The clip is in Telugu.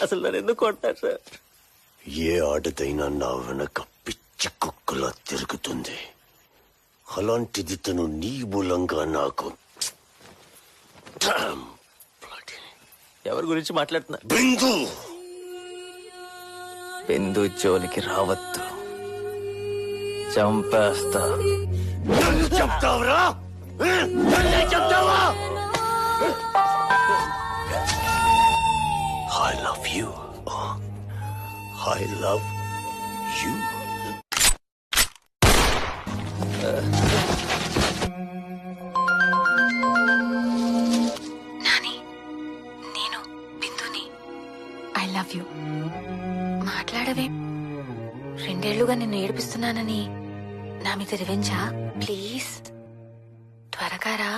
అసలు నన్ను ఎందుకు కొడతారు సార్? ఏ ఆడదైనా నా వెనక పిచ్చి కుక్కలా తిరుగుతుంది. అలాంటిది తను నీ మూలంగా నాకు. ఎవరి గురించి మాట్లాడుతున్నా? బిందు బిందు జోలికి రావద్దు, చంపేస్తా. నన్ను చెప్తావురా? నన్నే చెప్తావా? I love you. I love you. Nani, నేను బిందుని. I love you. మాట్లాడవే. 2 ఏళ్లుగా నిన్ను ఏడిపిస్తున్నానని నా మీద రివెంజా? ప్లీజ్ త్వరగా రా.